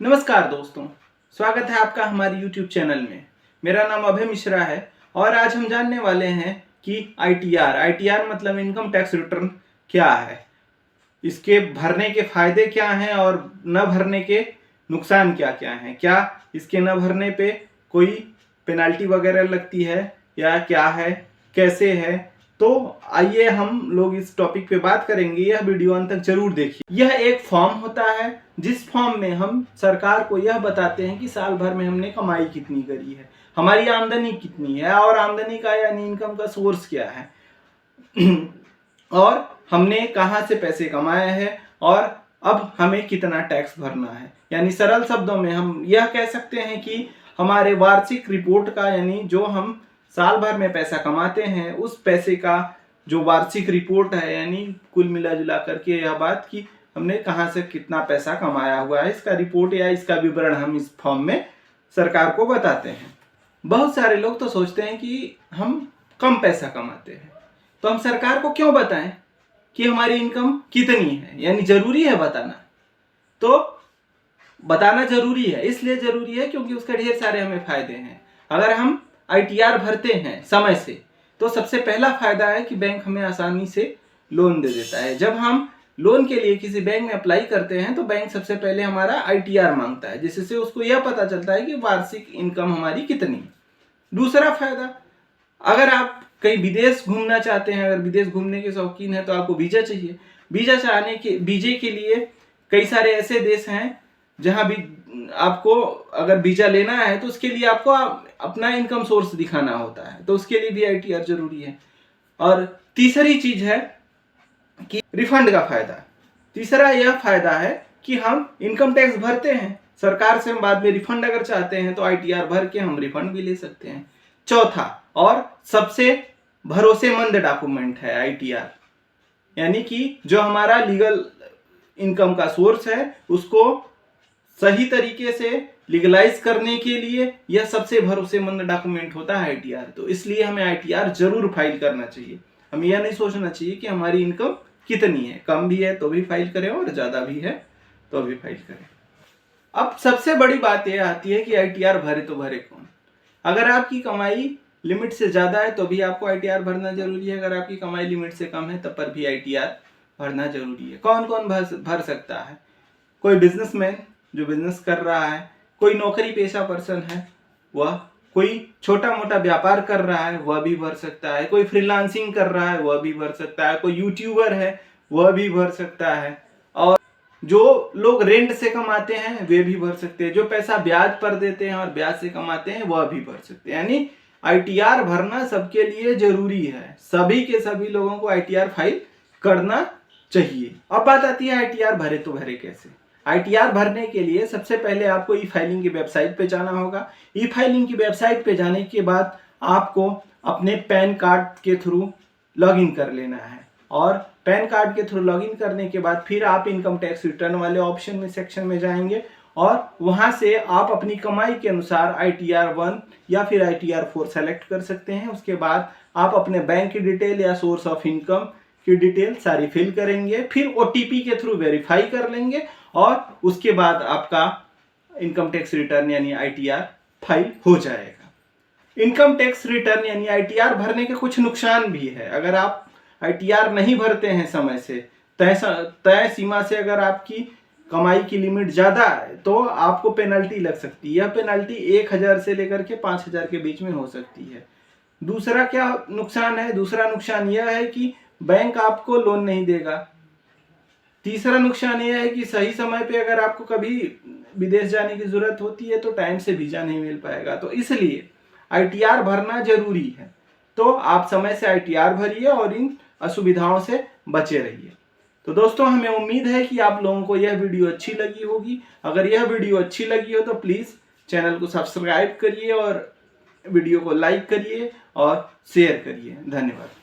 नमस्कार दोस्तों, स्वागत है आपका हमारे YouTube चैनल में। मेरा नाम अभय मिश्रा है और आज हम जानने वाले हैं कि ITR मतलब इनकम टैक्स रिटर्न क्या है, इसके भरने के फायदे क्या हैं और न भरने के नुकसान क्या क्या हैं। क्या इसके न भरने पे कोई पेनाल्टी वगैरह लगती है या क्या है, कैसे है। तो आइए हम लोग इस टॉपिक पे बात करेंगे। यह वीडियो अंत तक जरूर देखिए। यह एक फॉर्म होता है जिस फॉर्म में हम सरकार को यह बताते हैं कि साल भर में हमने कमाई कितनी करी है, हमारी आमदनी कितनी है और आमदनी का यानी इनकम का सोर्स क्या है और हमने कहाँ से पैसे कमाए हैं और अब हमें कितना टैक्स भरना है। यानी सरल शब्दों में हम यह कह सकते हैं कि हमारे वार्षिक रिपोर्ट का, यानी जो हम साल भर में पैसा कमाते हैं उस पैसे का जो वार्षिक रिपोर्ट है, यानी कुल मिला जुला करके यह बात कि हमने कहाँ से कितना पैसा कमाया हुआ है, इसका रिपोर्ट या इसका विवरण हम इस फॉर्म में सरकार को बताते हैं। बहुत सारे लोग तो सोचते हैं कि हम कम पैसा कमाते हैं, तो हम सरकार को क्यों बताएं कि हमारी इनकम कितनी है। यानी जरूरी है बताना, तो बताना जरूरी है, इसलिए जरूरी है क्योंकि उसके ढेर सारे हमें फायदे हैं। अगर हम ITR भरते हैं समय से तो सबसे पहला फायदा है कि बैंक हमें आसानी से लोन दे देता है। जब हम लोन के लिए किसी बैंक में अप्लाई करते हैं तो बैंक सबसे पहले हमारा ITR मांगता है, जिससे उसको यह पता चलता है कि वार्षिक इनकम हमारी कितनी है। दूसरा फायदा, अगर आप कहीं विदेश घूमना चाहते हैं, अगर विदेश घूमने के शौकीन है तो आपको वीजा चाहिए। वीजे के लिए कई सारे ऐसे देश हैं जहां भी आपको अगर वीजा लेना है तो उसके लिए आपको अपना इनकम सोर्स दिखाना होता है, तो उसके लिए भी ITR जरूरी है। और तीसरी चीज है कि रिफंड का फायदा। तीसरा यह फायदा है कि हम इनकम टैक्स भरते हैं, सरकार से हम बाद में रिफंड अगर चाहते हैं तो ITR भर के हम रिफंड भी ले सकते हैं। चौथा और सबसे भरोसेमंद डॉक्यूमेंट है ITR, यानी कि जो हमारा लीगल इनकम का सोर्स है उसको सही तरीके से लीगलाइज करने के लिए यह सबसे भरोसेमंद डॉक्यूमेंट होता है ITR। तो इसलिए हमें ITR जरूर फाइल करना चाहिए। हमें यह नहीं सोचना चाहिए कि हमारी इनकम कितनी है, कम भी है तो भी फाइल करें और ज्यादा भी है तो भी फाइल करें। अब सबसे बड़ी बात यह आती है कि ITR भरे तो भरे कौन। अगर आपकी कमाई लिमिट से ज्यादा है तो भी आपको ITR भरना जरूरी है, अगर आपकी कमाई लिमिट से कम है तब पर भी ITR भरना जरूरी है। कौन कौन भर सकता है? कोई बिजनेसमैन जो बिजनेस कर रहा है, कोई नौकरी पेशा पर्सन है वह, कोई छोटा मोटा व्यापार कर रहा है वह भी भर सकता है, कोई फ्रीलांसिंग कर रहा है वह भी भर सकता है, कोई यूट्यूबर है वह भी भर सकता है, और जो लोग रेंट से कमाते हैं वे भी भर सकते हैं, जो पैसा ब्याज पर देते हैं और ब्याज से कमाते हैं वह भी भर सकते हैं। यानी ITR भरना सबके लिए जरूरी है, सभी के सभी लोगों को ITR फाइल करना चाहिए। अब बात आती है ITR भरे तो भरे कैसे। ITR भरने के लिए सबसे पहले आपको ई फाइलिंग की वेबसाइट पे जाना होगा। ई फाइलिंग की वेबसाइट पे जाने के बाद आपको अपने पैन कार्ड के थ्रू लॉगिन कर लेना है, और पैन कार्ड के थ्रू लॉगिन करने के बाद फिर आप इनकम टैक्स रिटर्न वाले ऑप्शन में सेक्शन में जाएंगे और वहां से आप अपनी कमाई के अनुसार ITR 1 या फिर ITR 4 सेलेक्ट कर सकते हैं। उसके बाद आप अपने बैंक की डिटेल या सोर्स ऑफ इनकम की डिटेल सारी फिल करेंगे, फिर OTP के थ्रू वेरीफाई कर लेंगे और उसके बाद आपका इनकम टैक्स रिटर्न यानी ITR फाइल हो जाएगा। इनकम टैक्स रिटर्न यानी ITR भरने के कुछ नुकसान भी है। अगर आप ITR नहीं भरते हैं समय से, तय सीमा से अगर आपकी कमाई की लिमिट ज्यादा है तो आपको पेनल्टी लग सकती है। यह पेनल्टी 1000 से लेकर के 5000 के बीच में हो सकती है। दूसरा क्या नुकसान है? दूसरा नुकसान यह है कि बैंक आपको लोन नहीं देगा। तीसरा नुकसान यह है कि सही समय पे अगर आपको कभी विदेश जाने की जरूरत होती है तो टाइम से वीजा नहीं मिल पाएगा। तो इसलिए ITR भरना जरूरी है। तो आप समय से ITR भरिए और इन असुविधाओं से बचे रहिए। तो दोस्तों, हमें उम्मीद है कि आप लोगों को यह वीडियो अच्छी लगी होगी। अगर यह वीडियो अच्छी लगी हो तो प्लीज चैनल को सब्सक्राइब करिए और वीडियो को लाइक करिए और शेयर करिए। धन्यवाद।